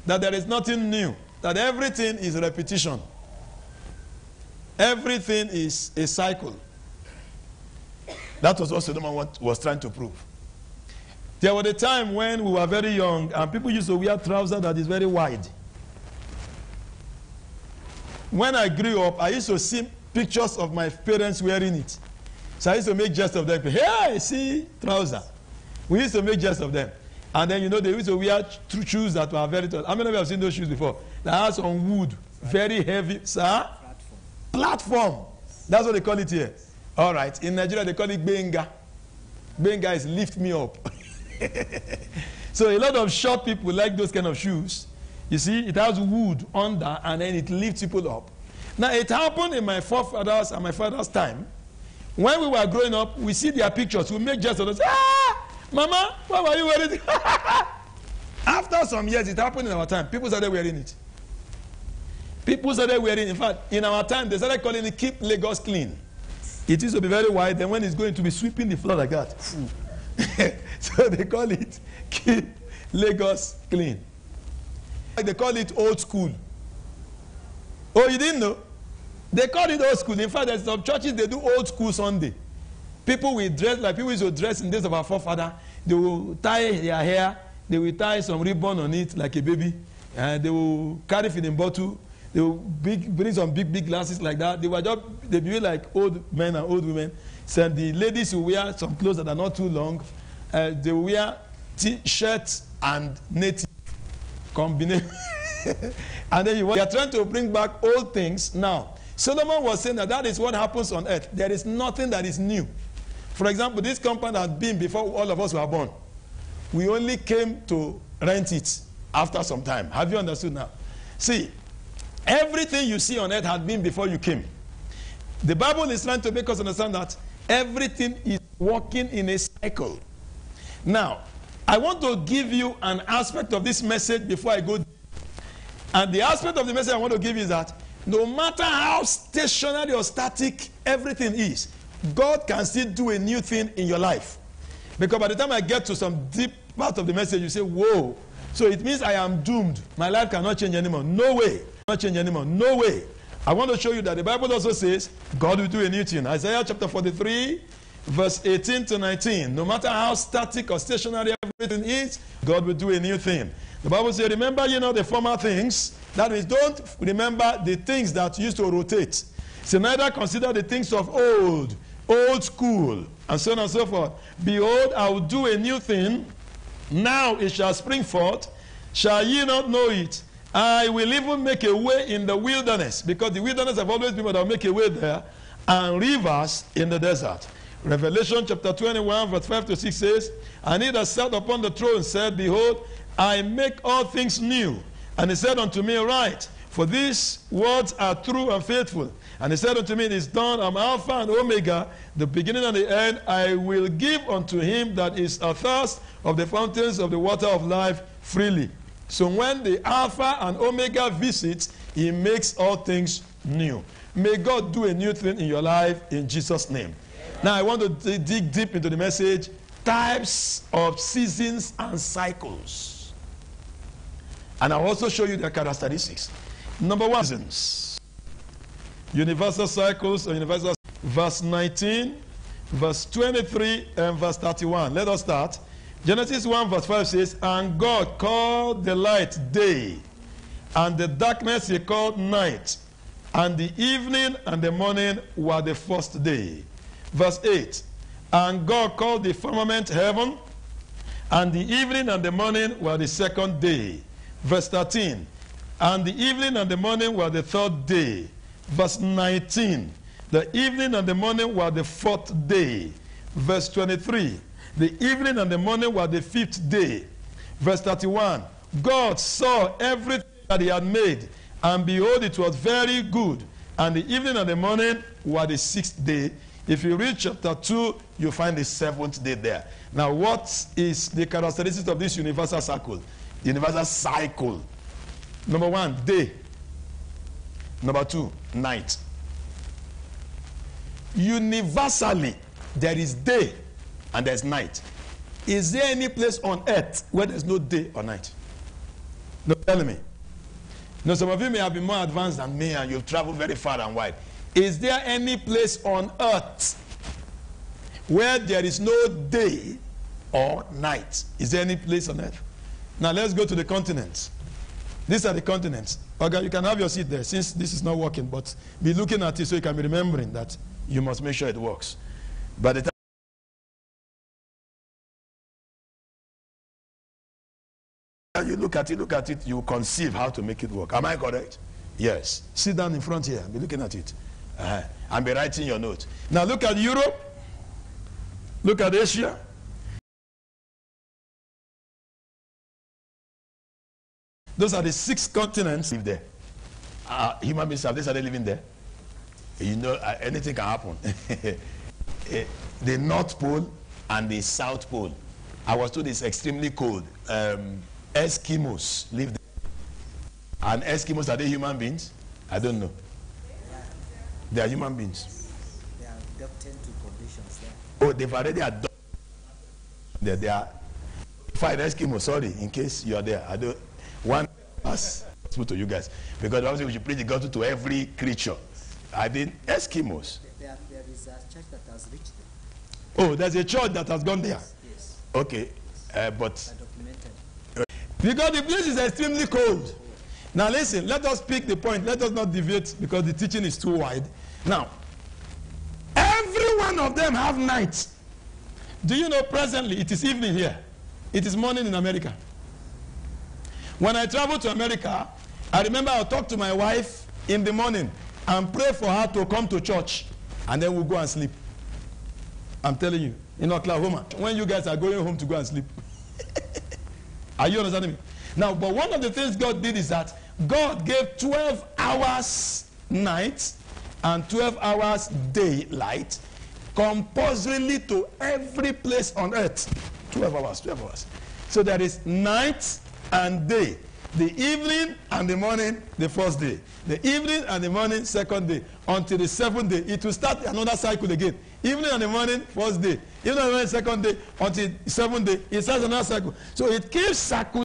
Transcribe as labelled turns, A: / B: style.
A: that there is nothing new, that everything is repetition. Everything is a cycle. That was what Solomon was trying to prove. There was a time when we were very young and people used to wear trousers that is very wide. When I grew up, I used to see pictures of my parents wearing it. So I used to make jest of them. Hey, see, trouser. We used to make jest of them. And then, you know, they used to wear shoes that were very tall. How many of you have seen those shoes before? That has on wood, very heavy. Sir? Platform. That's what they call it here. All right. In Nigeria, they call it benga. Benga is lift me up. So a lot of short people like those kind of shoes. You see, it has wood under and then it lifts people up. Now, it happened in my forefathers and my father's time. When we were growing up, we see their pictures. We make jest of them. Ah, Mama, why were you wearing it? After some years, it happened in our time. People started wearing it. People started wearing it. In fact, in our time, they started calling it Keep Lagos Clean. It used to be very wide. Then when it's going to be sweeping the floor like that. So they call it Keep Lagos Clean. They call it old school. Oh, you didn't know? They call it old school. In fact, there's some churches, they do old school Sunday. People will dress like people used to dress in days of our forefather. They will tie their hair. They will tie some ribbon on it like a baby. And they will carry feeding bottle. They will bring some big glasses like that. They be like old men and old women. So the ladies will wear some clothes that are not too long. They will wear T-shirts and native combination. And then you are trying to bring back old things. Now, Solomon was saying that is what happens on earth. There is nothing that is new. For example, this compound had been before all of us were born. We only came to rent it after some time. Have you understood now? See, everything you see on earth had been before you came. The Bible is trying to make us understand that everything is working in a cycle. Now, I want to give you an aspect of this message before I go. And the aspect of the message I want to give you is that no matter how stationary or static everything is, God can still do a new thing in your life. Because by the time I get to some deep part of the message, you say, whoa. So it means I am doomed. My life cannot change anymore. No way. Not change anymore. No way. I want to show you that the Bible also says God will do a new thing. Isaiah chapter 43, verse 18 to 19. No matter how static or stationary everything is, God will do a new thing. The Bible says, remember, the former things. That means don't remember the things that used to rotate. So neither consider the things of old school, and so on and so forth. Behold, I will do a new thing. Now it shall spring forth. Shall ye not know it? I will even make a way in the wilderness, because the wilderness have always been, but I'll make a way there, and rivers in the desert. Revelation chapter 21, verse 5 to 6 says, and he that sat upon the throne said, behold, I make all things new. And he said unto me, write, for these words are true and faithful. And he said unto me, it is done. I'm Alpha and Omega, the beginning and the end. I will give unto him that is athirst of the fountains of the water of life freely. So when the Alpha and Omega visits, he makes all things new. May God do a new thing in your life in Jesus' name. Now I want to dig deep into the message, types of seasons and cycles. And I'll also show you their characteristics. Number one, seasons. Universal cycles or universal. Verse 19, verse 23, and verse 31. Let us start. Genesis 1 verse 5 says, and God called the light day, and the darkness he called night, and the evening and the morning were the first day. Verse 8, and God called the firmament heaven, and the evening and the morning were the second day. Verse 13, and the evening and the morning were the third day. Verse 19, the evening and the morning were the fourth day. Verse 23, the evening and the morning were the fifth day. Verse 31, God saw everything that he had made, and behold, it was very good. And the evening and the morning were the sixth day. If you read chapter 2, you find the seventh day there. Now, what is the characteristics of this universal cycle? Universal cycle. Number one, day. Number two, night. Universally, there is day and there is night. Is there any place on earth where there is no day or night? No, tell me. No, some of you may have been more advanced than me and you've traveled very far and wide. Is there any place on earth where there is no day or night? Is there any place on earth? Now let's go to the continents. These are the continents. Okay, you can have your seat there since this is not working, but be looking at it so you can be remembering that you must make sure it works. By the time you look at it, you conceive how to make it work. Am I correct? Yes. Sit down in front here and be looking at it. And be writing your notes. Now look at Europe. Look at Asia. Those are the 6 continents live there. Human beings have they started living there? You know, anything can happen. The North Pole and the South Pole. I was told it's extremely cold. Eskimos live there. And Eskimos, are they human beings? I don't know. They are human beings.
B: They are adapted to conditions there.
A: Oh, they've already adopted. They are 5 Eskimos, sorry, in case you are there. I don't. One us to you guys. Because obviously we should preach the gospel to every creature. I didn't. Eskimos.
B: There is a church that has reached them.
A: Oh, there's a church that has gone there.
B: Yes.
A: Okay, but
B: Documented.
A: Because the place is extremely cold. Now listen, let us pick the point. Let us not deviate because the teaching is too wide. Now, every one of them have nights. Do you know presently it is evening here? It is morning in America. When I travel to America, I remember I'll talk to my wife in the morning and pray for her to come to church. And then we'll go and sleep. I'm telling you, in Oklahoma, when you guys are going home to go and sleep. Are you understanding me? Now, but one of the things God did is that God gave 12 hours night and 12 hours daylight compulsorily to every place on earth. 12 hours, 12 hours. So there is night and day. The evening and the morning, the first day. The evening and the morning, second day. Until the 7th day. It will start another cycle again. Evening and the morning, first day. Evening and the morning, second day. Until the 7th day. It starts another cycle. So it keeps cycle.